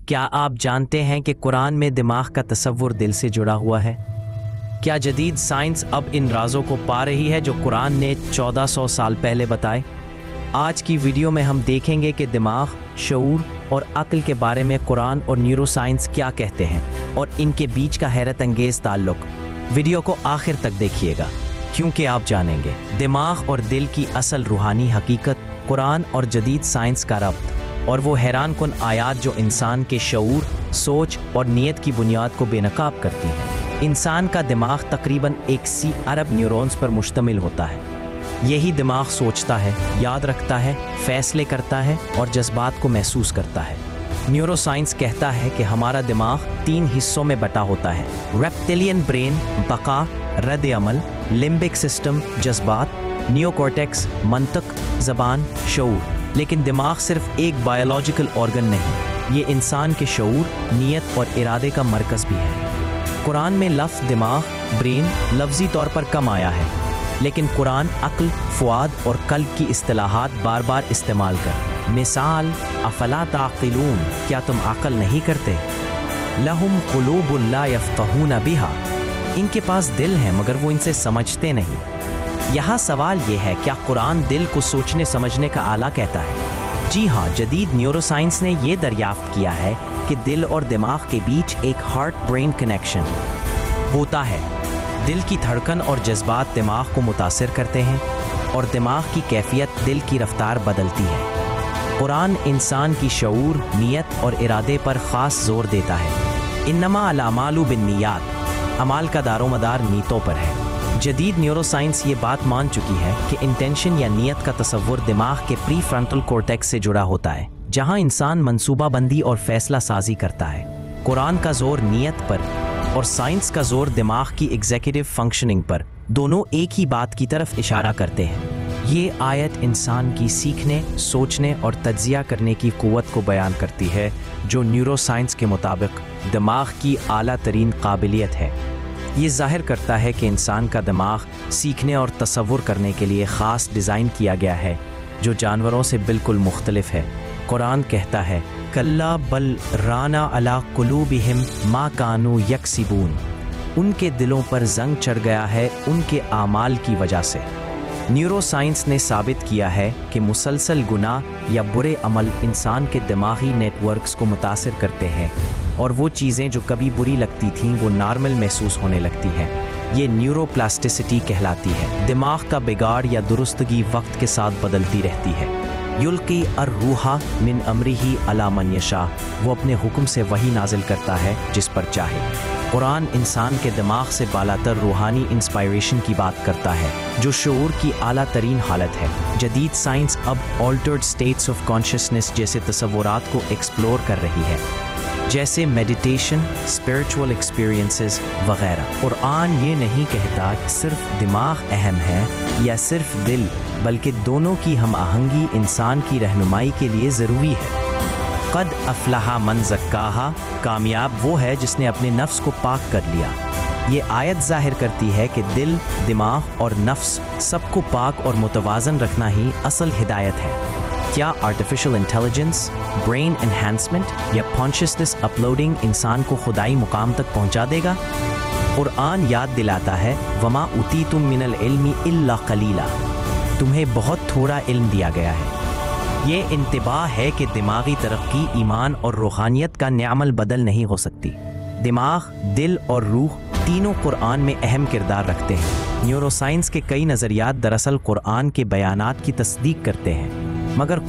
کیا آپ جانتے ہیں کہ قرآن میں دماغ کا تصور دل سے جڑا ہوا ہے؟ کیا جدید سائنس اب ان رازوں کو پا رہی ہے جو قرآن نے 1400 سال پہلے بتائے؟ آج کی ویڈیو میں ہم دیکھیں گے کہ دماغ، شعور اور عقل کے بارے میں قرآن اور نیورو سائنس کیا کہتے ہیں اور ان کے بیچ کا حیرت انگیز تعلق۔ ویڈیو کو آخر تک دیکھیے گا کیونکہ آپ جانیں گے دماغ اور دل کی اصل روحانی حقیقت، قرآن اور جدید سائنس کا ربط، اور وہ حیران کن آیات جو انسان کے شعور، سوچ اور نیت کی بنیاد کو بے نقاب کرتی ہیں۔ انسان کا دماغ تقریباً 81 ارب نیورونز پر مشتمل ہوتا ہے۔ یہی دماغ سوچتا ہے، یاد رکھتا ہے، فیصلے کرتا ہے اور جذبات کو محسوس کرتا ہے۔ نیورو سائنس کہتا ہے کہ ہمارا دماغ 3 حصوں میں بٹا ہوتا ہے: ریپٹیلین برین بقا، رد عمل، لمبک سسٹم جذبات، نیو کورٹیکس منطق، زبان، شعور۔ لیکن دماغ صرف ایک بایولوجیکل آرگن نہیں، یہ انسان کے شعور، نیت اور ارادے کا مرکز بھی ہے۔ قرآن میں لفظ دماغ، برین لفظی طور پر کم آیا ہے، لیکن قرآن عقل، فؤاد اور قلب کی اصطلاحات بار بار استعمال کر مثال افلا تعقلون، کیا تم عقل نہیں کرتے؟ لہم قلوب لا یفقہون بہا، ان کے پاس دل ہیں مگر وہ ان سے سمجھتے نہیں۔ یہاں سوال یہ ہے، کیا قرآن دل کو سوچنے سمجھنے کا آلہ کہتا ہے؟ جی ہاں، جدید نیورو سائنس نے یہ دریافت کیا ہے کہ دل اور دماغ کے بیچ ایک ہارٹ برین کنیکشن ہوتا ہے۔ دل کی دھڑکن اور جذبات دماغ کو متاثر کرتے ہیں اور دماغ کی کیفیت دل کی رفتار بدلتی ہے۔ قرآن انسان کی شعور، نیت اور ارادے پر خاص زور دیتا ہے۔ انما الاعمال بالنیات، اعمال کا دار و مدار نیتوں پر ہے۔ جدید نیورو سائنس یہ بات مان چکی ہے کہ انٹینشن یا نیت کا تصور دماغ کے پری فرنٹل کورٹیکس سے جڑا ہوتا ہے، جہاں انسان منصوبہ بندی اور فیصلہ سازی کرتا ہے۔ قرآن کا زور نیت پر اور سائنس کا زور دماغ کی ایگزیکٹو فنکشننگ پر، دونوں ایک ہی بات کی طرف اشارہ کرتے ہیں۔ یہ آیت انسان کی سیکھنے، سوچنے اور تجزیہ کرنے کی قوت کو بیان کرتی ہے، جو نیورو سائنس کے مطابق دماغ کی اعلیٰ ترین قابلیت ہے۔ یہ ظاہر کرتا ہے کہ انسان کا دماغ سیکھنے اور تصور کرنے کے لیے خاص ڈیزائن کیا گیا ہے، جو جانوروں سے بالکل مختلف ہے۔ قرآن کہتا ہے کلا بل رانا علی قلوبہم ما کانوا یکسبون، ان کے دلوں پر زنگ چڑھ گیا ہے ان کے اعمال کی وجہ سے۔ نیورو سائنس نے ثابت کیا ہے کہ مسلسل گناہ یا برے عمل انسان کے دماغی نیٹ ورکس کو متاثر کرتے ہیں، اور وہ چیزیں جو کبھی بری لگتی تھیں وہ نارمل محسوس ہونے لگتی ہیں۔ یہ نیورو پلاسٹیسٹی کہلاتی ہے۔ دماغ کا بگاڑ یا درستگی وقت کے ساتھ بدلتی رہتی ہے۔ یلقی الروح من امرہ علی من یشاء، وہ اپنے حکم سے وحی نازل کرتا ہے جس پر چاہے۔ قرآن انسان کے دماغ سے بالاتر روحانی انسپائریشن کی بات کرتا ہے، جو شعور کی اعلیٰ ترین حالت ہے۔ جدید سائنس اب آلٹرڈ اسٹیٹس آف کانشسنس جیسے تصورات کو ایکسپلور کر رہی ہے، جیسے میڈیٹیشن، اسپرچول ایکسپیرینسز وغیرہ۔ قرآن یہ نہیں کہتا کہ صرف دماغ اہم ہے یا صرف دل، بلکہ دونوں کی ہم آہنگی انسان کی رہنمائی کے لیے ضروری ہے۔ قد افلح من زکاہا، کامیاب وہ ہے جس نے اپنے نفس کو پاک کر لیا۔ یہ آیت ظاہر کرتی ہے کہ دل، دماغ اور نفس سب کو پاک اور متوازن رکھنا ہی اصل ہدایت ہے۔ کیا آرٹیفیشل انٹیلیجنس، برین انہینسمنٹ یا کانشسنس اپلوڈنگ انسان کو خدائی مقام تک پہنچا دے گا؟ قرآن یاد دلاتا ہے وما اوتیتم من العلم الا قلیلا، تمہیں بہت تھوڑا علم دیا گیا ہے۔ یہ انتباہ ہے کہ دماغی ترقی ایمان اور روحانیت کا نعمل بدل نہیں ہو سکتی۔ دماغ، دل اور روح تینوں قرآن میں اہم کردار رکھتے ہیں۔ نیورو سائنس کے کئی نظریات دراصل قرآن کے بیانات کی تصدیق کرتے ہیں، مگر